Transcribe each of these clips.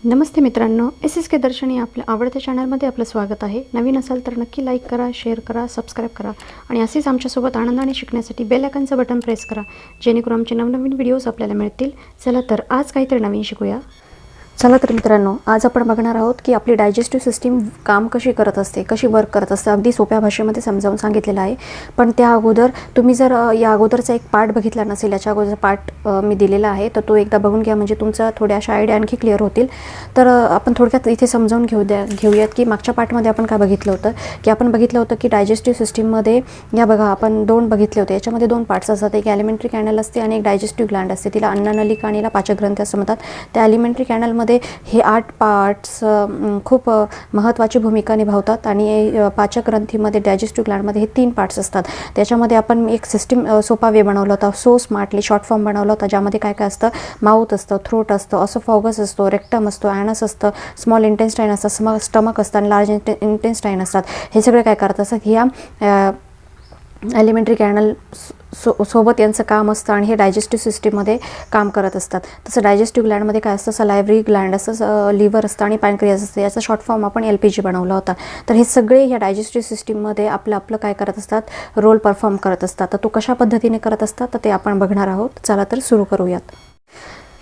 नमस्ते मित्रांनो, SSK दर्शनी आपल्या आवडत्या चॅनलमध्ये आपलं स्वागत आहे. नवीन असाल तर नक्की लाईक करा, शेअर करा, सबस्क्राईब करा आणि असेच आमच्यासोबत आनंदाने शिकण्यासाठी बेल आयकॉनचं बटन प्रेस करा, जेणेकरून आमचे नवनवीन व्हिडिओज आपल्याला मिळतील. चला तर आज काहीतरी नवीन शिकूया. चला तर मित्रांनो, आज आपण बघणार आहोत की आपली डायजेस्टिव्ह सिस्टीम काम कशी करत असते, कशी वर्क करत असते. अगदी सोप्या भाषेमध्ये समजावून सांगितलेलं आहे. पण त्या अगोदर तुम्ही जर या अगोदरचा एक पार्ट बघितला नसेल, याच्या अगोदरचा पार्ट मी दिलेला आहे, तर तो एकदा बघून घ्या, म्हणजे तुमचा थोड्याशा आयडिया आणखी क्लिअर होतील. तर आपण थोडक्यात इथे समजावून घेऊयात की मागच्या पार्टमध्ये आपण काय बघितलं होतं, की आपण बघितलं होतं की डायजेस्टिव्ह सिस्टीममध्ये या बघा आपण दोन बघितले होते. याच्यामध्ये दोन पार्ट्स असतात, एक ॲलिमेंटरी कॅनल असते आणि एक डायजेस्टिव्ह ग्लँड असते. तिला अन्ननलिका आणि पाचकग्रंथी असं म्हणतात. त्या ॲलिमेंटरी कॅनलमध्ये हे 8 पार्ट्स खूप महत्त्वाची भूमिका निभावतात आणि पाचकग्रंथीमध्ये डायजेस्टिव्ह ग्लँडमध्ये हे 3 पार्ट्स असतात. त्याच्यामध्ये आपण एक सिस्टीम सोपा वे बनवला होता, सो स्मार्टली शॉर्ट फॉर्म बनवला होता, ज्यामध्ये काय काय असतं, माउथ असतं, थ्रोट असतं, असोफॉगस असतो, रेक्टम असतो, ॲनस असतं, स्मॉल इंटेस्टाईन असतं, स्टमक असतं आणि लार्ज इंटेस्टाईन असतात. हे सगळे काय करत असतात, ह्या ॲलिमेंटरी कॅनल सोबत यांचं काम असतं आणि हे डायजेस्टिव्ह सिस्टीममध्ये काम करत असतात. तसं डायजेस्टिव्ह ग्लँडमध्ये काय असतं, सलायव्हरी ग्लँड असतं, लिव्हर असतं आणि पॅनक्रियास असतं. याचा शॉर्ट फॉर्म आपण LPG बनवला होता. तर हे सगळे ह्या डायजेस्टिव्ह सिस्टीममध्ये आपलं काय करत असतात, रोल परफॉर्म करत असतात. तर तो कशा पद्धतीने करत असतात तर ते आपण बघणार आहोत. चला तर सुरू करूयात.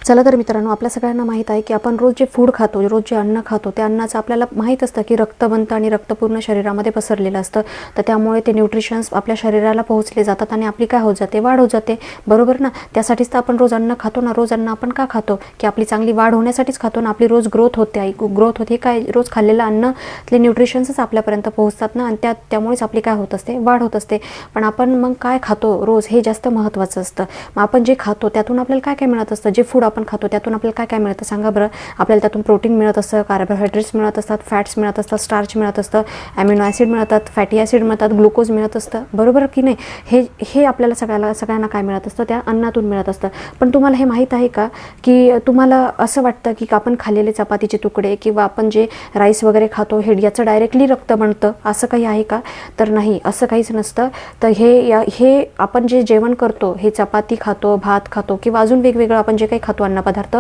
चला तर मित्रांनो, आपल्या सगळ्यांना माहीत आहे की आपण रोज जे फूड खातो, रोज जे अन्न खातो, त्या अन्नाचं आपल्याला माहीत असतं की रक्त बनतं आणि रक्त पूर्ण शरीरामध्ये पसरलेलं असतं. तर त्यामुळे ते न्यूट्रिशन्स आपल्या शरीराला पोहोचले जातात आणि आपली काय होत जाते, वाढ होत जाते, बरोबर ना. त्यासाठीच तर आपण रोज अन्न खातो ना. रोज अन्न आपण का खातो, की आपली चांगली वाढ होण्यासाठीच खातो ना. आपली रोज ग्रोथ होते. ग्रोथ होते काय, रोज खाल्लेलं अन्नातले न्यूट्रिशन्सच आपल्यापर्यंत पोहोचतात ना, आणि त्यामुळेच आपली काय होत असते, वाढ होत असते. पण आपण मग काय खातो रोज, हे जास्त महत्त्वाचं असतं. मग आपण जे खातो त्यातून आपल्याला काय काय मिळत असतं, जे फूड आपण खातो त्यातून आपल्याला काय काय मिळतं सांगा बरं. आपल्याला त्यातून प्रोटीन मिळत असतं, कार्बोहायड्रेट्स मिळत असतात, फॅट्स मिळत असतात, स्टार्च मिळत असतं, ॲमिनो ॲसिड मिळतात, फॅटी ॲसिड मिळतात, ग्लुकोज मिळत असतं, बरोबर की नाही. हे आपल्याला सगळ्यांना काय मिळत असतं, त्या अन्नातून मिळत असतं. पण तुम्हाला हे माहीत आहे का, की तुम्हाला असं वाटतं की आपण खाल्लेले चपातीचे तुकडे किंवा आपण जे राईस वगैरे खातो हे याचं डायरेक्टली रक्त बनतं, असं काही आहे का. तर नाही, असं काहीच नसतं. तर हे आपण जे जेवण करतो, हे चपाती खातो, भात खातो किंवा अजून वेगवेगळं आपण जे काही खातो अन्नपदार्थ,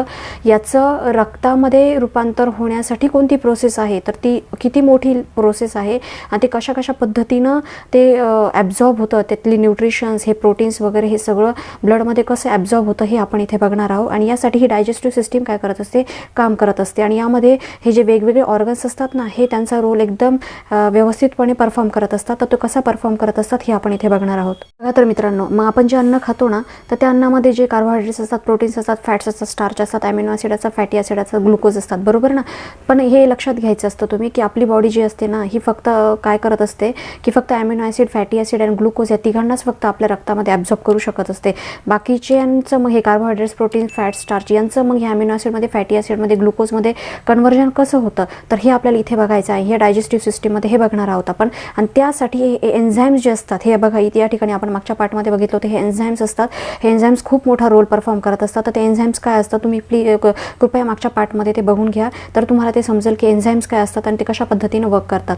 याचं रक्तामध्ये रूपांतर होण्यासाठी कोणती प्रोसेस आहे, तर ती किती मोठी प्रोसेस आहे आणि ते कशा पद्धतीनं ते ॲब्झॉर्ब होतं, त्यातली न्यूट्रिशन्स, हे प्रोटीन्स वगैरे हे सगळं ब्लडमध्ये कसं ॲब्झॉर्ब होतं हे आपण इथे बघणार आहोत. आणि यासाठी ही डायजेस्टिव्ह सिस्टीम काय करत असते, काम करत असते. आणि यामध्ये हे जे वेगवेगळे ऑर्गन्स असतात ना, हे त्यांचा रोल एकदम व्यवस्थितपणे परफॉर्म करत असतात. तर तो कसा परफॉर्म करत असतात हे आपण इथे बघणार आहोत. बघा तर मित्रांनो, मग आपण जे अन्न खातो ना, तर त्या अन्नामध्ये जे कार्बोहायड्रेट्स असतात, प्रोटीन्स असतात, फॅट्स असतात, स्टार्च असतात, ॲमिनो ॲसिड असतात, फॅटी ॲसिड असतात, ग्लुकोज असतात, बरोबर ना. पण हे लक्षात घ्यायचं असतं तुम्ही, की आपली बॉडी जी असते ना, ही फक्त काय करत असते, की फक्त ॲमिनो ॲसिड, फॅटी ॲसिड आणि ग्लुकोज या तिघांनाच फक्त आपल्या रक्तामध्ये ॲब्झॉर्ब करू शकत असते. बाकीच्यांचं मग हे कार्बोहायड्रेट्स, प्रोटीन, फॅट, स्टार्च यांचं मग हे ॲमिनो ॲसिडमध्ये, फॅटी ॲसिडमध्ये, ग्लुकोजमध्ये कन्व्हर्जन कसं होतं, तर हे आपल्याला इथे बघायचं आहे. हे डायजेस्टिव्ह सिस्टीममध्ये हे बघणार आहोत आपण. आणि त्यासाठी हे एन्झाईम्स जे असतात, हे बघा इथे या ठिकाणी आपण मागच्या पार्टमध्ये बघितलं होतं, हे एन्झाईम्स असतात. हे एन्झाईम्स खूप मोठा रोल परफॉर्म करत असतात. तर ते एन्झाईम्स काय असतात, तुम्ही कृपया मागच्या पार्टमध्ये ते बघून घ्या, तर तुम्हाला ते समजेल की एन्झाईम्स काय असतात आणि ते कशा पद्धतीने वर्क करतात.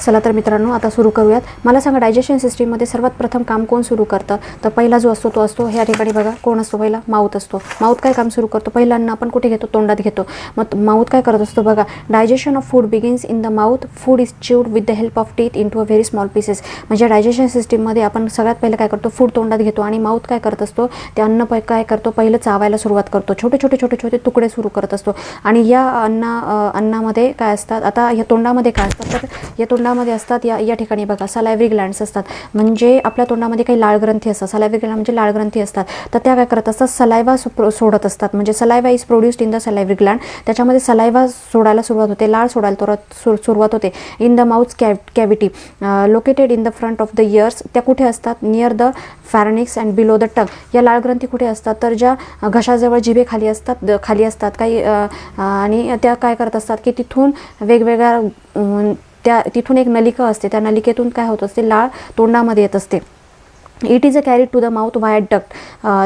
चला तर मित्रांनो, आता सुरू करूयात. मला सांगा, डायजेशन सिस्टीममध्ये सर्वात प्रथम काम कोण सुरू करतं, तर पहिला जो असतो तो असतो ह्या ठिकाणी बघा, कोण असतो पहिला, माउथ असतो. माउथ काय काम सुरू करतो, पहिलं अन्न आपण कुठे घेतो, तोंडात घेतो. मग माउथ काय करत असतो बघा, digestion of food begins in the mouth, food is chewed with the help of teeth into a very small pieces. म्हणजे डायजेशन सिस्टीममध्ये आपण सगळ्यात पहिलं काय करतो, फूड तोंडात घेतो आणि माउथ काय करत असतो, ते अन्न काय करतो, पहिलं चावायला सुरुवात करतो, छोटे तुकडे सुरू करत असतो. आणि या अन्नामध्ये काय असतात, आता या तोंडामध्ये काय असतात, तर या तोंडामध्ये असतात या ठिकाणी बघा, सलायव्हरी ग्लँड्स असतात. म्हणजे आपल्या तोंडामध्ये काही लाळ ग्रंथी असतात, सलायव्हरी ग्लँड म्हणजे लाळ ग्रंथी असतात. तर त्या काय करत असतात, सलायवा सोडत असतात. म्हणजे saliva is produced in the salivary gland. त्याच्यामध्ये सलायवा सोडायला सुरुवात होते, लाळ सोडायला सुरुवात होते. In the mouth cavity located in the front of the ears. त्या कुठे असतात, near the pharynx and below the tongue. या लाळ ग्रंथी कुठे असतात, तर ज्या घशाजवळ जिभे खाली असतात काही, आणि त्या काय करत असतात, की तिथून वेगवेगळ्या तिथून एक नलिका असते, त्या नलिकेतून काय होत असते, लाळ तोंडामध्ये येत असते. It is a carried to the mouth via duct.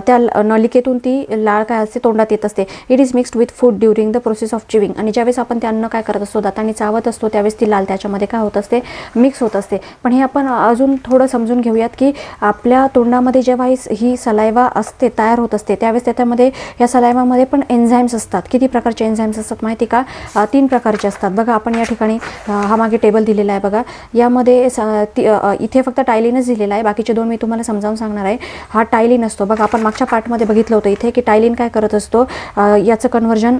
त्या नलिकेतून ती लाळ काय असते तोंडात येत असते. It is mixed with food during the process of chewing. आणि ज्यावेळेस आपण ते अन्न काय करत असतो दातांनी चावत असतो त्यावेळेस ती लाळ त्याच्यामध्ये काय होत असते मिक्स होत असते. पण हे आपण अजून थोडं समजून घेऊयात की आपल्या तोंडामध्ये जेव्हा ही सलायवा असते तयार होत असते त्यावेळेस त्याच्यामध्ये या सलायवामध्ये पण एन्झाईम्स असतात. किती प्रकारचे एन्झाईम्स असतात माहिती का? 3 प्रकारचे असतात. बघा आपण या ठिकाणी हा मागे टेबल दिलेला आहे बघा. यामध्ये इथे फक्त टायलिनच दिलेला आहे, बाकीचे 2 मी तुम्हाला समजावून सांगणार आहे. हा टायलिन असतो बघा. आपण मागच्या पार्टमध्ये बघितलं होतं इथे की टायलिन काय करत असतो याचं कन्व्हर्जन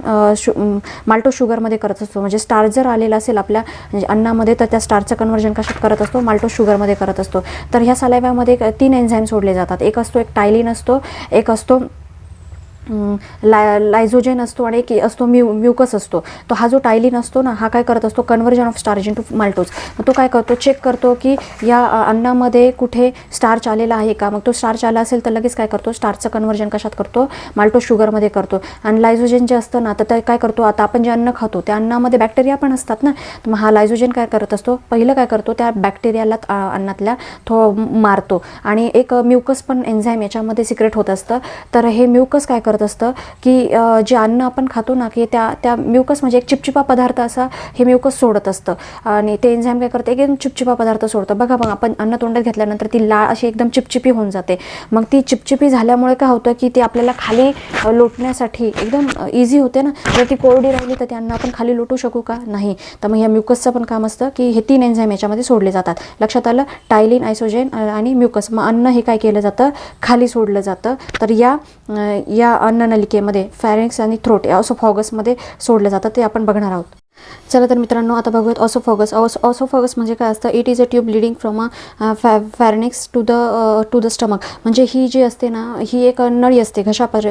माल्टो शुगरमध्ये करत असतो. म्हणजे स्टार्च जर आलेला असेल आपल्या म्हणजे अन्नामध्ये तर त्या स्टार्चचं कन्व्हर्जन कशात करत असतो माल्टो शुगरमध्ये करत असतो. तर ह्या सलायव्यामध्ये 3 एन्झाईम सोडले जातात. एक असतो एक टायलिन असतो, एक असतो लायझोजेन असतो आणि एक असतो म्युकस असतो. तो हा जो टायलिन असतो ना हा काय करत असतो conversion of starch into maltose. मग तो काय करतो चेक करतो की या अन्नामध्ये कुठे स्टार्च आलेला आहे का. मग तो स्टार्च आला असेल तर लगेच काय करतो स्टार्चचं कन्व्हर्जन कशात करतो माल्टो शुगरमध्ये करतो. आणि लायझोजेन जे असतं ना तर ते काय करतो आता आपण जे अन्न खातो त्या अन्नामध्ये बॅक्टेरिया पण असतात ना. तर मग हा लायझोजेन काय करत असतो पहिलं काय करतो त्या बॅक्टेरियाला अन्नातल्या मारतो. आणि एक म्युकस पण एन्झाईम याच्यामध्ये सिक्रेट होत असतं. तर हे म्युकस काय करत असतं की जे अन्न आपण खातो ना की त्या म्युकस म्हणजे एक चिपचिपा पदार्थ असा हे म्युकस सोडत असतं. आणि ते एन्झाईम काय करतं एकदम चिपचिपा पदार्थ सोडतं बघा. मग आपण अन्न तोंडात घेतल्यानंतर ती लाळ अशी एकदम चिपचिपी होऊन जाते. मग ती चिपचिपी झाल्यामुळे काय होतं की ती आपल्याला खाली लोटण्यासाठी एकदम इझी होते ना. जर ती कोरडी राहिली तर ते अन्न आपण खाली लोटू शकू का नाही. तर मग ह्या म्युकसचं पण काम असतं की हे 3 एन्झाईम याच्यामध्ये सोडले जातात. लक्षात आलं टायलिन आयसोजेन आणि म्युकस. मग अन्न हे काय केलं जातं खाली सोडलं जातं. तर या अन्ननलिकेमध्ये फॅरिंक्स आणि थ्रोट ऑसोफॉगसमध्ये सोडलं जातं ते आपण बघणार आहोत. चला तर मित्रांनो आता बघूयात ऑसोफॉगस. ऑसोफॉगस म्हणजे काय असतं it is a tube leading from a pharynx to the stomach. म्हणजे ही जी असते ना ही एक नळी असते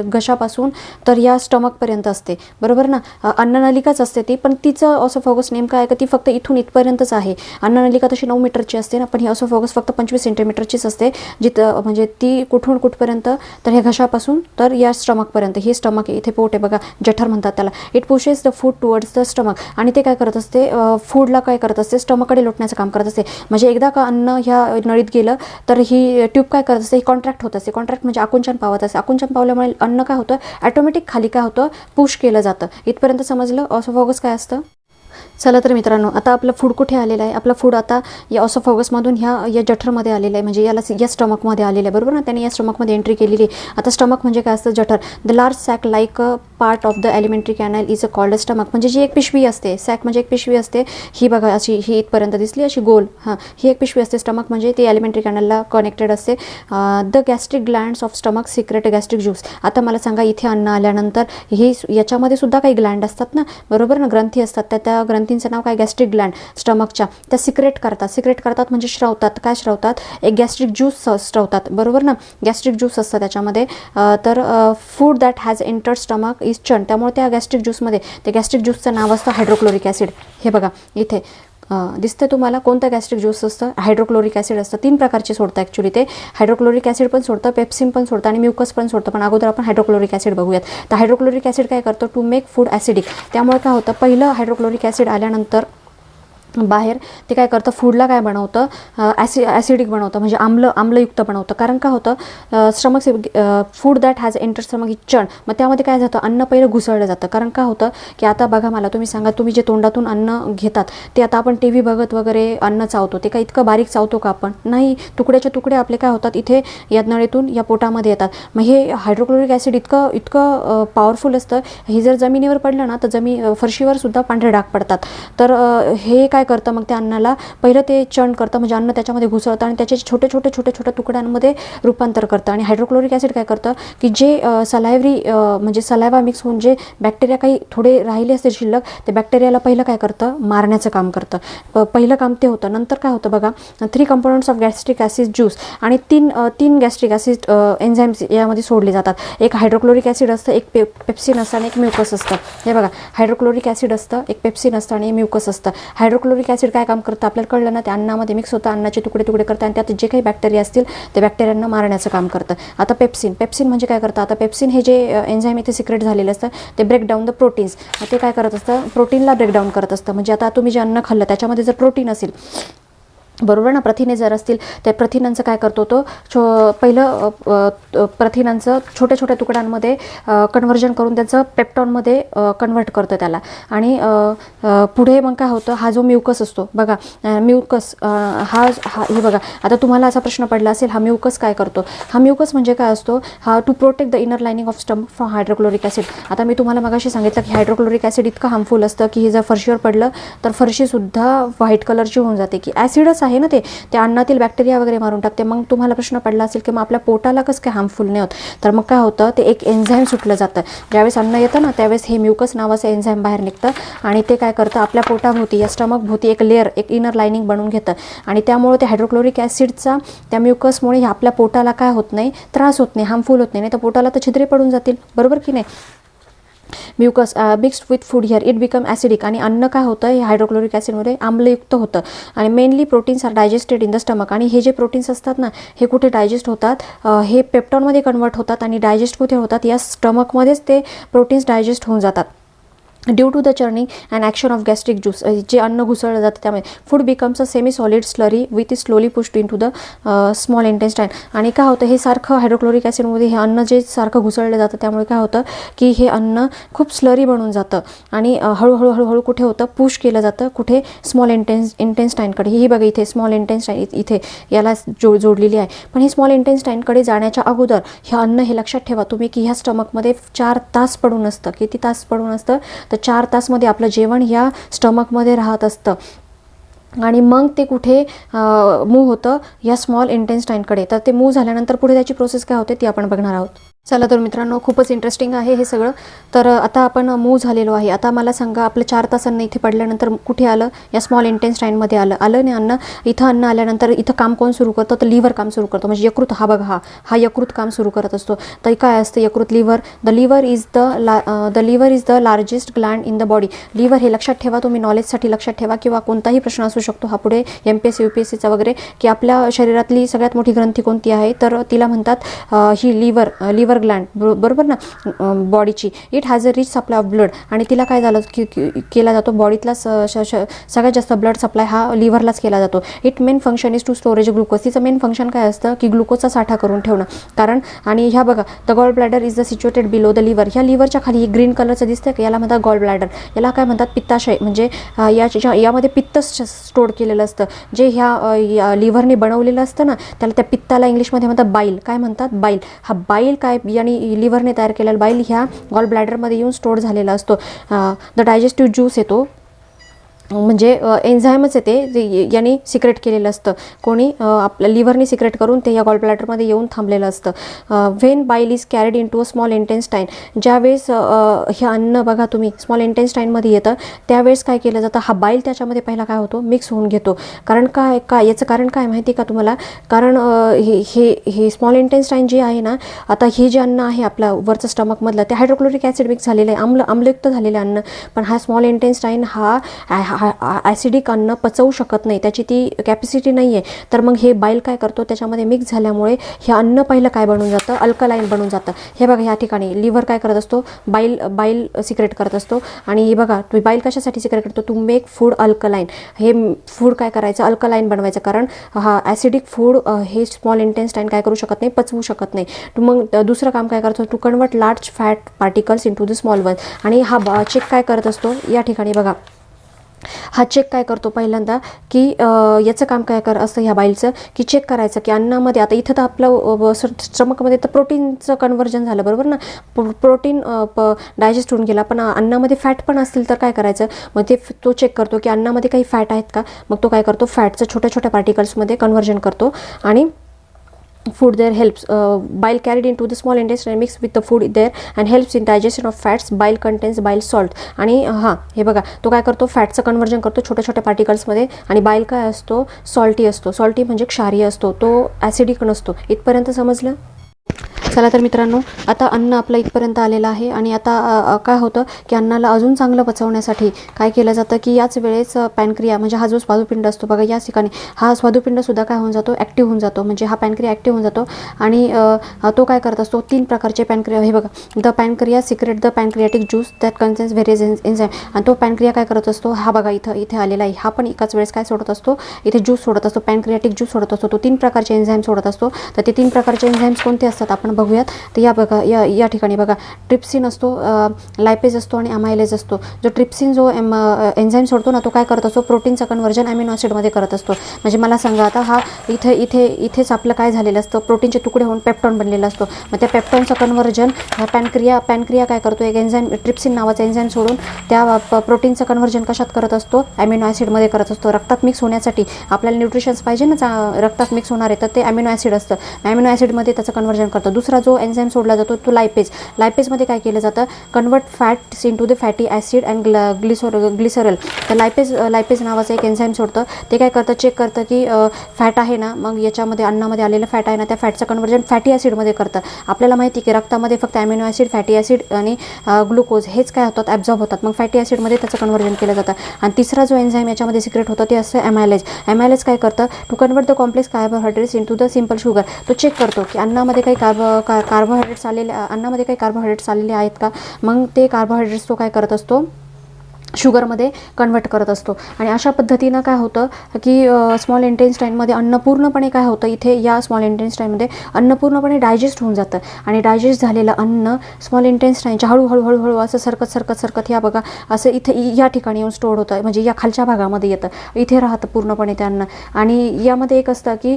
घशापासून तर या स्टमकपर्यंत असते बरोबर ना. अन्ननलिकाच असते ती पण तिचं ऑसोफॉगस नेमकं आहे का ती फक्त इथून इथपर्यंतच आहे. अन्ननलिका तशी 9 मीटरची असते ना पण ही ऑसोफॉगस फक्त 25 सेंटीमीटरचीच असते. जिथं म्हणजे ती कुठून कुठपर्यंत तर हे घशापासून तर या स्टमकपर्यंत. हे स्टमक इथे पोट आहे बघा जठर म्हणतात त्याला. It pushes the food towards the stomach. आणि ते काय करत असते फूडला काय करत असते स्टमकडे लोटण्याचं काम करत असते. म्हणजे एकदा का अन्न ह्या नळीत गेलं तर ही ट्यूब काय करत असते ही कॉन्ट्रॅक्ट होत असते. कॉन्ट्रॅक्ट म्हणजे आकुंचन पावत असते. आकुंचन पावल्यामुळे अन्न काय होतं ॲटोमॅटिक खाली काय होतं पुश केलं जातं. इथपर्यंत समजलं ऑसोफॉगस काय असतं. चला तर मित्रांनो आता आपलं फूड कुठे आलेलं आहे. आपलं फूड आता या ऑसोफॉगसमधून या जठरमध्ये आलेलं आहे म्हणजे या स्टमकमध्ये आलेलं आहे बरोबर ना. त्याने या स्टमकमध्ये एंट्री केलेली आहे. आता स्टमक म्हणजे काय असतं जठर. The large sac like a part of the alimentary canal is a called stomach. म्हणजे जी एक पिशवी असते सॅक म्हणजे एक पिशवी असते ही बघा अशी ही इथपर्यंत दिसली अशी गोल. ही एक पिशवी असते स्टमक म्हणजे ती एलिमेंटरी कॅनलला कनेक्टेड असते. The gastric glands of stomach secrete gastric juice. आता मला सांगा इथे अन्न आल्यानंतर याच्यामध्ये सुद्धा काही ग्लँड असतात ना बरोबर ना ग्रंथी असतात. त्या ग्रंथींचं नाव काय गॅस्ट्रिक ग्लँड स्टमकच्या. त्या सिक्रेट करतात म्हणजे श्रवतात. काय श्रवतात एक गॅस्ट्रिक ज्यूस श्रवतात बरोबर ना. गॅस्ट्रिक ज्यूस असतं त्याच्यामध्ये. तर food that has entered stomach is churn. त्यामुळे त्या गॅस्ट्रिक ज्यूसमध्ये ते गॅस्ट्रिक ज्यूसचं नाव असतं हायड्रोक्लोरिक ॲसिड. हे बघा इथे दिसतं तुम्हाला कोणतं गॅस्ट्रिक ज्यूस असतं हायड्रोक्लोरिक ॲसिड असतं. 3 प्रकारचे सोडतं ॲक्च्युली ते. हायड्रोक्लोरिक ॲसिड पण सोडतं पेप्सिन पण सोडतं आणि म्युकस पण सोडतं. पण अगोदर आपण हायड्रोक्लोरिक ॲसिड बघूयात. तर हायड्रोक्लोरिक ॲसिड काय करतं टू मेक फूड ॲसिडिक. त्यामुळे काय होतं पहिलं हायड्रोक्लोरिक ॲसिड आल्यानंतर बाहेर ते काय करतं फूडला काय बनवतं ॲसिडिक बनवतं म्हणजे आम्लयुक्त बनवतं. कारण काय होतं stomach food that has enter stomach is churn. मग त्यामध्ये काय जातं अन्न पहिलं घुसळलं जातं. कारण काय होतं की आता बघा मला तुम्ही सांगा तुम्ही जे तोंडातून अन्न घेतात ते आता आपण टी व्ही बघत वगैरे अन्न चावतो ते काय इतकं बारीक चावतो का आपण नाही. तुकड्याचे तुकडे आपले काय होतात इथे या नळीतून या पोटामध्ये येतात. मग हे हायड्रोक्लोरिक ॲसिड इतकं पॉवरफुल असतं. हे जर जमिनीवर पडलं ना तर फरशीवर सुद्धा पांढरे डाग पडतात. तर हे काय करतं मग त्या अन्नाला पहिलं ते चर्न करतं म्हणजे अन्न त्याच्यामध्ये घुसळतं आणि त्याचे छोटे छोटे तुकड्यांमध्ये रूपांतर करतं. आणि हायड्रोक्लोरिक ॲसिड काय करतं की जे म्हणजे सलायवा मिक्स होऊन जे बॅक्टेरिया काही थोडे राहिले असते शिल्लक ते बॅक्टेरियाला पहिलं काय करतं मारण्याचं काम करतं. पहिलं काम ते होतं. नंतर काय होतं बघा 3 components of gastric acid juice आणि तीन गॅस्ट्रिक ॲसिड एन्झाईम्स यामध्ये सोडले जातात. एक हायड्रोक्लोरिक ॲसिड असतं एक पेप्सिन असतं आणि एक म्युकस असतं. हे बघा हायड्रोक्लोरिक ॲसिड असतं एक पेप्सिन असतं आणि म्युकस असतं. हायड्रोक्लोरिक ॲसिड काय काम करतं आपल्याला कळलं ना. ते अन्नामध्ये मिक्स होतं अन्नाचे तुकडे करतं आणि त्यात जे काही बॅक्टेरिया असतील ते बॅक्टेरियांना मारण्याचं काम करतं. आता पेप्सिन म्हणजे काय करतं आता पेप्सिन हे जे एन्झाईम इथे सिक्रेट झालेलं असतं ते ब्रेक डाऊन द प्रोटीन्स. ते काय करत असतं प्रोटीनला ब्रेकडाऊन करत असतं. म्हणजे आता तुम्ही जे अन्न खाल्लं त्याच्यामध्ये जर प्रोटीन असेल बरोबर ना. प्रथिने जर असतील त्या प्रथिनांचं काय करतो तो पहिलं प्रथिनांचं छोट्या छोट्या तुकड्यांमध्ये कन्व्हर्जन करून त्याचं पेप्टॉनमध्ये कन्व्हर्ट करतं त्याला. आणि पुढे मग काय होतं, हा जो म्युकस असतो बघा, म्युकस हे बघा, आता तुम्हाला असा प्रश्न पडला असेल, हा म्युकस काय करतो. हा म्युकस म्हणजे काय असतो, हा to protect the inner lining of stomach from hydrochloric acid. आता मी तुम्हाला मगाशी सांगितलं की हायड्रोक्लोरिक ॲसिड इतकं हार्मफुल असतं की हे जर फरशीवर पडलं तर फरशीसुद्धा व्हाईट कलरची होऊन जाते, की ॲसिडच आहे ना ते अन्नातील बॅक्टेरिया वगैरे मारून टाकते. मग तुम्हाला प्रश्न पडला असेल की मग आपल्या पोटाला कसं काय हार्मफुल नाही होत. तर मग काय होतं, ते एक एन्झाईम सुटलं जातं. ज्यावेळेस अन्न येतं ना त्यावेळेस हे म्युकस नावाचं एन्झाईम बाहेर निघतं आणि ते काय करतं, आपल्या पोटाभोवती या स्टमकभोवती एक लेअर, एक इनर लाइनिंग बनवून घेतं. आणि त्यामुळे ते हायड्रोक्लोरिक ॲसिडचा त्या म्युकसमुळे आपल्या पोटाला काय होत नाही, त्रास होत नाही, हार्मफुल होत नाही. तर पोटाला तर छिद्रे पडून जातील, बरोबर की नाही. Mucus mixed with food here it become acidic. आणि अन्न काय होतं, हे हायड्रोक्लोरिक ॲसिडमध्ये आम्लयुक्त होतं. आणि mainly proteins are digested in the stomach. आणि हे जे प्रोटीन्स असतात ना, हे कुठे डायजेस्ट होतात, हे पेप्टॉनमध्ये कन्वर्ट होतात. आणि डायजेस्ट कुठे होतात, या स्टमकमध्येच ते प्रोटीन्स डायजेस्ट होऊन जातात. Due to the churning and action of gastric juice, जे अन्न घुसळलं जातं त्यामुळे food becomes a semi solid slurry with is slowly pushed into the small intestine. आणि काय होतं, हे सारखं हायड्रोक्लोरिक ॲसिडमध्ये हे अन्न जे सारखं घुसळलं जातं त्यामुळे काय होतं की हे अन्न खूप स्लरी बनून जातं. आणि हळूहळू कुठे होतं, पुश केलं जातं, कुठे स्मॉल इंटेस्टाईनकडे. ही बघा इथे स्मॉल इंटेस्टाईन इथे याला जोडलेली आहे. पण हे स्मॉल इंटेस्टाईनकडे जाण्याच्या अगोदर हे अन्न, हे लक्षात ठेवा तुम्ही की ह्या स्टमकमध्ये 4 तास पडून असतं. किती तास पडून असतं, तर 4 तासमध्ये आपलं जेवण ह्या स्टमकमध्ये राहत असतं. आणि मग ते कुठे मूव्ह होतं, या स्मॉल इंटेस्टाईनकडे. तर ते मूव्ह झाल्यानंतर पुढे त्याची प्रोसेस काय होते ती आपण बघणार आहोत. चला तर मित्रांनो, खूपच इंटरेस्टिंग आहे हे सगळं. तर आता आपण मूव्ह झालेलो आहे. आता मला सांगा, आपलं 4 तासांनी इथे पडल्यानंतर कुठे आलं, या स्मॉल इंटेस्टाईनमध्ये आलं नाही अन्न. इथं अन्न आल्यानंतर इथं काम कोण सुरू करतं, तर लिव्हर काम सुरू करतो. म्हणजे यकृत, हा बघा, हा यकृत काम सुरू करत असतो. तर काय असतं यकृत, liver. The liver is the largest gland in the body. Liver हे लक्षात ठेवा तुम्ही, नॉलेजसाठी लक्षात ठेवा, किंवा कोणताही प्रश्न असू शकतो हा पुढे MPSC UPSCचा वगैरे, की आपल्या शरीरातली सगळ्यात मोठी ग्रंथी कोणती आहे, तर तिला म्हणतात ही लिव्हर ग्लँड, बरोबर ना, बॉडीची. It has a rich supply of blood. आणि तिला काय झालं केला जातो, बॉडीतला सगळ्यात जास्त ब्लड सप्लाय हा लिव्हरलाच केला जातो. It main function is to storage glucose. तिचं मेन फंक्शन काय असतं की ग्लुकोजचा साठा करून ठेवणं. कारण, आणि ह्या बघा, the gall bladder is the situated below the liver. ह्या लिव्हरच्या खाली ही ग्रीन कलरचं दिसतं का, याला म्हणतात गॉल ब्लॅडर. याला काय म्हणतात, पित्ताशय. म्हणजे यामध्ये पित्त स्टोअर केलेलं असतं, जे ह्या लिव्हरने बनवलेलं असतं ना, त्याला, त्या पित्ताला इंग्लिशमध्ये म्हणतात बाईल. काय म्हणतात, बाईल. हा बाईल काय, आणि लिव्हरने तयार केलेला बाईल ह्या गॉल ब्लॅडरमध्ये येऊन स्टोअर झालेला असतो. द डायजेस्टिव्ह ज्यूस येतो, म्हणजे एन्झाईमच येते, जे याने सिक्रेट केलेलं असतं. कोणी, आपल्या लिव्हरने सिक्रेट करून ते या गॉल ब्लॅडरमध्ये येऊन थांबलेलं असतं. When bile is carried into a small intestine. ज्यावेळेस हे अन्न बघा तुम्ही स्मॉल इंटेस्टाईनमध्ये येतं, त्यावेळेस काय केलं जातं, हा बाईल त्याच्यामध्ये पहिला काय होतो, मिक्स होऊन घेतो. कारण काय याचं कारण काय माहिती का तुम्हाला, कारण हे स्मॉल इंटेस्टाईन जे आहे ना, आता हे जे अन्न आहे आपलं वरचं स्टमकमधलं, ते हायड्रोक्लोरिक ॲसिड मिक्स झालेलं आहे, आम्लयुक्त झालेलं अन्न. पण हा स्मॉल इंटेस्टाईन हा ॲसिडिक अन्न पचवू शकत नाही, त्याची ती कॅपॅसिटी नाही आहे. तर मग हे बाईल काय करतो, त्याच्यामध्ये मिक्स झाल्यामुळे हे अन्न पहिलं काय बनून जातं, अल्कलाईन बनून जातं. हे बघा, ह्या ठिकाणी लिव्हर काय करत असतो, बाईल सिक्रेट करत असतो. आणि हे बघा, तुम्ही बाईल कशासाठी सिक्रेट करतो, टू मेक फूड अल्कलाईन. हे फूड काय करायचं, अल्कलाईन बनवायचं. कारण हा ॲसिडिक फूड हे स्मॉल इंटेस्टाईन काय करू शकत नाही, पचवू शकत नाही. मग दुसरं काम काय करतो, to convert large fat particles into the small one. आणि हा चेक काय करत असतो, या ठिकाणी बघा, हा चेक काय करतो पहिल्यांदा, की याचं काम काय असतं ह्या बाईलचं, की चेक करायचं की अन्नामध्ये, आता इथं तर आपलं स्टमकमध्ये तर प्रोटीनचं कन्व्हर्जन झालं, बरोबर ना, प्रोटीन डायजेस्ट होऊन गेला. पण अन्नामध्ये फॅट पण असतील तर काय करायचं, मग तो चेक करतो की अन्नामध्ये काही फॅट आहेत का. मग तो काय करतो, फॅटचं छोट्या छोट्या पार्टिकल्समध्ये कन्व्हर्जन करतो. आणि food there helps bile carried into the small intestine mix with the food there and helps in digestion of fats. Bile contains bile salt. आणि हे बघा, तो काय करतो, फॅटचं कन्व्हर्जन करतो छोट्या छोट्या पार्टिकल्समध्ये. आणि बाईल काय असतो, सॉल्टी असतो. सॉल्टी म्हणजे क्षारीय असतो, तो ॲसिडिक नसतो. इथपर्यंत समजलं. चला तर मित्रांनो, आता अन्न आपलं इथपर्यंत आलेलं आहे आणि आता काय होतं की अन्नाला अजून चांगलं पचवण्यासाठी काय केलं जातं की याच वेळेस पॅनक्रिया म्हणजे हा जो स्वादुपिंड असतो बघा, या ठिकाणी हा स्वादुपिंडसुद्धा काय होऊन जातो, ॲक्टिव्ह होऊन जातो. म्हणजे हा पॅनक्रिया ॲक्टिव्ह होऊन जातो आणि तो काय करत असतो, 3 प्रकारचे पॅनक्रिया हे बघा, the pancreas secrete the pancreatic juice that contains various enzyme. आणि तो पॅनक्रिया काय करत असतो, हा बघा इथे आलेला आहे, हा पण एकाच वेळेस काय सोडत असतो, इथे ज्यूस सोडत असतो, पॅनक्रियाटिक ज्यूस सोडत असतो. तो 3 प्रकारचे एन्झाईम सोडत असतो. तर ते 3 प्रकारचे एन्झाईम्स कोणते असतात आपण बघूयात. तर या बघा, या ठिकाणी बघा, ट्रिप्सिन असतो, लायपेज असतो आणि अमायलेज असतो. जो ट्रिप्सिन जो एन्झाईम सोडतो ना, तो काय करत असतो, प्रोटीनचं कन्व्हर्जन अमिनो ॲसिडमध्ये करत असतो. म्हणजे मला सांगा आता हा इथेच आपलं काय झालेलं असतं, प्रोटीनचे तुकडे होऊन पेप्टॉन बनलेला असतो. मग त्या पेप्टॉनचं कन्व्हर्जन पॅनक्रिया काय करतो, एक एन्झाईम ट्रिप्सिन नावाचा एन्झाईम सोडून त्या प्रोटीनचं कन्व्हर्जन कशात करत असतो, अमिनो ॲसिडमध्ये करत असतो. रक्तात मिक्स होण्यासाठी आपल्याला न्यूट्रिशन्स पाहिजे ना, रक्तात मिक्स होणार आहे, तर ते अमिनो ॲसिड असतं. अमिनो ॲसिडमध्ये त्याचं कन्व्हर्जन करतं. दुसरा जो एन्झाईम सोडला जातो तो लायपेजमध्ये काय केलं जातं, convert fats into the fatty acid and glycerol. तर लायपेज नावाचं एक एन्झाईम सोडतं. ते काय करतं, चेक करतं की फॅट आहे ना, मग याच्यामध्ये अन्नामध्ये आलेलं फॅट आहे ना, त्या फॅटचं कन्व्हर्जन फॅटी ॲसिडमध्ये करतं. आपल्याला माहिती की रक्तामध्ये फक्त अमिनो ॲसिड, फॅटी ॲसिड आणि ग्लुकोज हेच काय होतात, ॲब्झॉर्ब होतात. मग फॅटी ॲसिडमध्ये त्याचं कन्व्हर्जन केलं जातं. आणि तिसरा जो एन्झाईम याच्यामध्ये सिक्रेट होतं ते असतं अमायलेज काय करतं, to convert the complex carbohydrates into the simple sugar. तो चेक करतो की अन्नामध्ये काही कार्बोहायड्रेट्स आलेले आहेत का. मग ते कार्बोहायड्रेट्स तो काय करत असतो, शुगरमध्ये कन्वर्ट करत असतो. आणि अशा पद्धतीनं काय होतं की स्मॉल इंटेस्टाईनमध्ये अन्न पूर्णपणे काय होतं, इथे या स्मॉल इंटेस्टाईनमध्ये अन्न पूर्णपणे डायजेस्ट होऊन जातं. आणि डायजेस्ट झालेलं अन्न स्मॉल इंटेस्टाईनच्या हळूहळू असं सरकत या बघा, असं इथे या ठिकाणी येऊन स्टोअर होतं. म्हणजे या खालच्या भागामध्ये येतं, इथे राहतं पूर्णपणे ते अन्न. आणि यामध्ये एक असतं की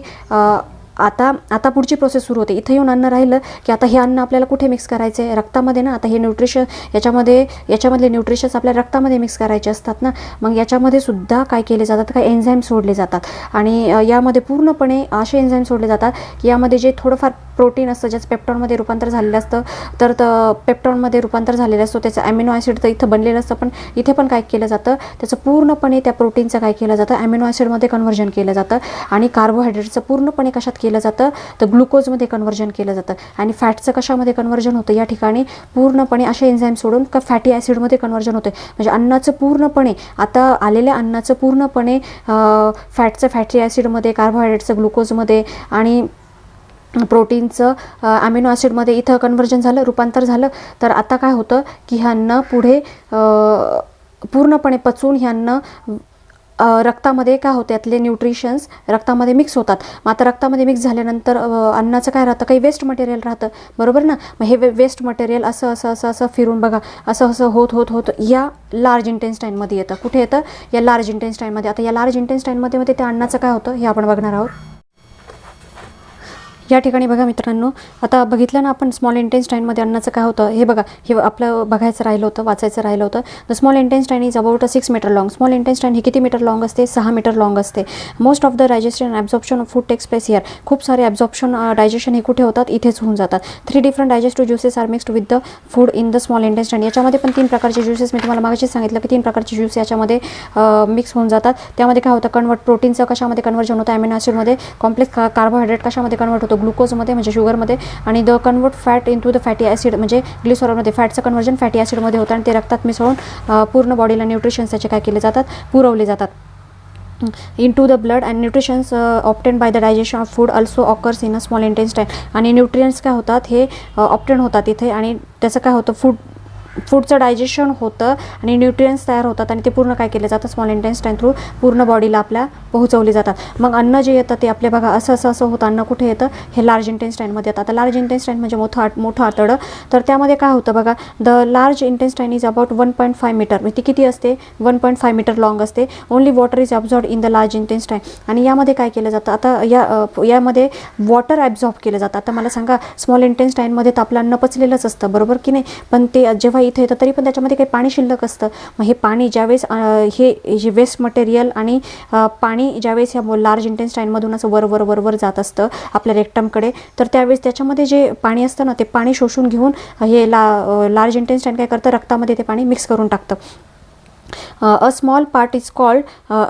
आता पुढची प्रोसेस सुरू होते. इथे येऊन अन्न राहिलं की आता हे अन्न आपल्याला कुठे मिक्स करायचं आहे, रक्तामध्ये ना. आता हे न्यूट्रिशन याच्यामधले न्यूट्रिशन्स आपल्या रक्तामध्ये मिक्स करायचे असतात ना. मग याच्यामध्ये सुद्धा काय केले जातात, काही एन्झाईम सोडले जातात. आणि यामध्ये पूर्णपणे असे एन्झाईम सोडले जातात की यामध्ये जे थोडंफार प्रोटीन असतं, ज्याचं पेप्टॉनमध्ये रूपांतर झालेलं असतं, तर पेप्टॉनमध्ये रूपांतर झालेलं असतं, त्याचं अमिनो ॲसिड तर इथं बनलेलं असतं. पण इथे पण काय केलं जातं, त्याचं पूर्णपणे त्या प्रोटीनचं काय केलं जातं, अमिनो ॲसिडमध्ये कन्व्हर्जन केलं जातं. आणि कार्बोहायड्रेटचं पूर्णपणे कशात केलं जातं, तर ग्लुकोजमध्ये कन्व्हर्जन केलं जातं. आणि फॅटचं कशामध्ये कन्व्हर्जन होतं, या ठिकाणी पूर्णपणे असे एन्झाईम सोडून का फॅटी ॲसिडमध्ये कन्व्हर्जन होतं. म्हणजे अन्नाचं पूर्णपणे, आता आलेल्या अन्नाचं पूर्णपणे फॅटी ॲसिडमध्ये, कार्बोहायड्रेटचं ग्लुकोजमध्ये आणि प्रोटीनचं अमिनो ॲसिडमध्ये इथं कन्व्हर्जन झालं, रूपांतर झालं. तर आता काय होतं की हे अन्न पुढे पूर्णपणे पचवून हे अन्न रक्तामध्ये काय होते, यातले न्यूट्रिशन्स रक्तामध्ये मिक्स होतात. मग आता रक्तामध्ये मिक्स झाल्यानंतर अन्नाचं काय राहतं, काही वेस्ट मटेरियल राहतं, बरोबर ना. मग हे वेस्ट मटेरियल असं फिरून बघा, असं होत या लार्ज इंटेस्टाईनमध्ये येतं. कुठे येतं, या लार्ज इंटेस्टाईनमध्ये. आता या लार्ज इंटेस्टाईनमध्ये त्या अन्नाचं काय होतं हे आपण बघणार आहोत. या ठिकाणी बघा मित्रांनो, आता बघितलं ना आपण स्मॉल इंटेस्टाईनमध्ये अन्नाचं काय होतं, हे बघा, हे आपलं बघायचं राहिलं होतं, वाचायचं राहिलं होतं. The small intestine is about 6 metre long. Small intestine ही किती मीटर लॉंग असते, 6 मीटर लॉंग असते. Most of the digestion and absorption of food takes place here. खूप सारे ॲब्झॉर्प्शन डायजेशन हे कुठे होतात, इथेच होऊन जातात. 3 different digestive juices are mixed with the food in the small intestine. याच्यामध्ये पण 3 प्रकारचे ज्युसेस, मी तुम्हाला मागाशीच सांगितलं की 3 प्रकारचे ज्यूस याच्यामध्ये मिक्स होऊन जातात. त्यामध्ये काय होतं, कन्वर्ट प्रोटीनचं कशामध्ये कन्वर्जन होतं, अमिनो ॲसिडमध्ये. कॉम्प्लेक्स कार्बोहायड्रेट कशामध्ये कन्वर्ट होतो, ग्लुकोजमध्ये म्हणजे शुगरमध्ये. आणि the convert fat into the fatty acid म्हणजे ग्लिसरॉलमध्ये. फॅटचं कन्वर्जन फॅटी ॲसिडमध्ये होतं आणि ते रक्तात मिसळून पूर्ण बॉडीला न्यूट्रिशन्स त्याचे काय केले जातात, पुरवले जातात. into the blood and nutrients obtained by the digestion of food also occurs in a small intestine. आणि न्यूट्रियंट्स काय होतात, हे ऑप्टेन होतात इथे. आणि त्याचं काय होतं, फूडचं डायजेशन होतं आणि न्यूट्रियंट्स तयार होतात आणि ते पूर्ण काय केलं जातं, स्मॉल इंटेस्टाईन थ्रू पूर्ण बॉडीला आपल्या पोहोचवली जातात. मग अन्न जे येतं ते आपले बघा असं होतं. अन्न कुठे येतं, हे लार्ज इंटेस्टाईनमध्ये येतं. आता लार्ज इंटेस्टाईन म्हणजे मोठं आतडं. तर त्यामध्ये काय होतं बघा, the large intestine is about 1.5 metre. ती किती असते, 1.5 मीटर लॉंग असते. Only water is absorb in the large intestine. आणि यामध्ये काय केलं जातं, आता यामध्ये वॉटर ॲब्झॉर्ब केलं जातं. आता मला सांगा, स्मॉल इंटेस्टाईनमध्ये तर आपलं अन्न पचलेलंच असतं, बरोबर की नाही. पण ते जेव्हा इथे येतं तरी पण त्याच्यामध्ये काही पाणी शिल्लक असतं. मग हे पाणी ज्यावेळेस हे वेस्ट मटेरियल आणि पाणी ज्यावेळेस ह्या लार्ज इंटेस्टाईनमधून असं वर जात असतं आपल्या रेक्टमकडे, तर त्यावेळेस त्याच्यामध्ये जे पाणी असतं ना, ते पाणी शोषून घेऊन हे लार्ज इंटेस्टाईन काय करतं, रक्तामध्ये ते पाणी मिक्स करून टाकतं. A small part is called,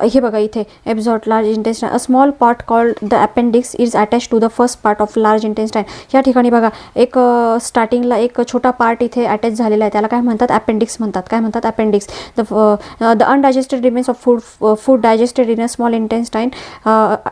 हे बघा इथे एब्झॉर्ट large intestine, a small part called the appendix is attach to the first part of large intestine. या ठिकाणी बघा एक स्टार्टिंगला एक छोटा पार्ट इथे अटॅच झालेला आहे, त्याला काय म्हणतात, अपेंडिक्स म्हणतात. काय म्हणतात, appendix. The undigested remains of food digested in a small intestine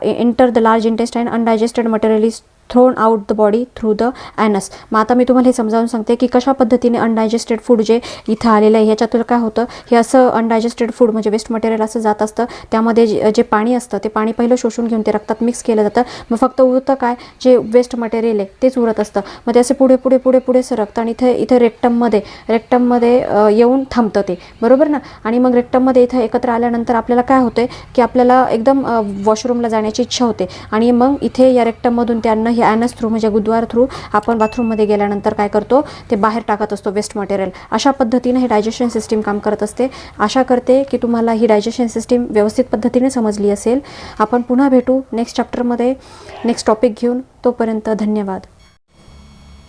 enter the large intestine. Undigested material is thrown out the body through the anus. मग आता मी तुम्हाला हे समजावून सांगते की कशा पद्धतीने अनडायजेस्टेड फूड जे इथं आलेलं आहे ह्याच्यातून काय होतं, हे असं अनडायजेस्टेड फूड म्हणजे वेस्ट मटेरियल असं जात असतं, त्यामध्ये जे पाणी असतं ते पाणी पहिलं शोषून घेऊन ते रक्तात मिक्स केलं जातं. मग फक्त उरतं काय, जे वेस्ट मटेरियल आहे तेच उरत असतं. मग ते असे पुढे पुढे पुढे पुढे सरकतं आणि इथे रेक्टममध्ये येऊन थांबतं ते, बरोबर ना. आणि मग रेक्टममध्ये इथं एकत्र आल्यानंतर आपल्याला काय होतं की आपल्याला एकदम वॉशरूमला जाण्याची इच्छा होते आणि मग इथे या रेक्टममधून ते अन्न हे ॲनस थ्रू म्हणजे गुदद्वार थ्रू आपण बाथरूममध्ये गेल्यानंतर काय करतो, ते बाहेर टाकत असतो वेस्ट मटेरियल. अशा पद्धतीने हे डायजेशन सिस्टीम काम करत असते. आशा करते की तुम्हाला ही डायजेशन सिस्टीम व्यवस्थित पद्धतीने समजली असेल. आपण पुन्हा भेटू नेक्स्ट चॅप्टरमध्ये नेक्स्ट टॉपिक घेऊन. तोपर्यंत धन्यवाद.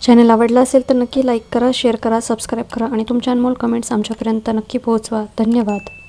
चॅनल आवडला असेल तर नक्की लाईक करा, शेअर करा, सबस्क्राईब करा आणि तुमच्या अनमोल कमेंट्स आमच्यापर्यंत नक्की पोहोचवा. धन्यवाद.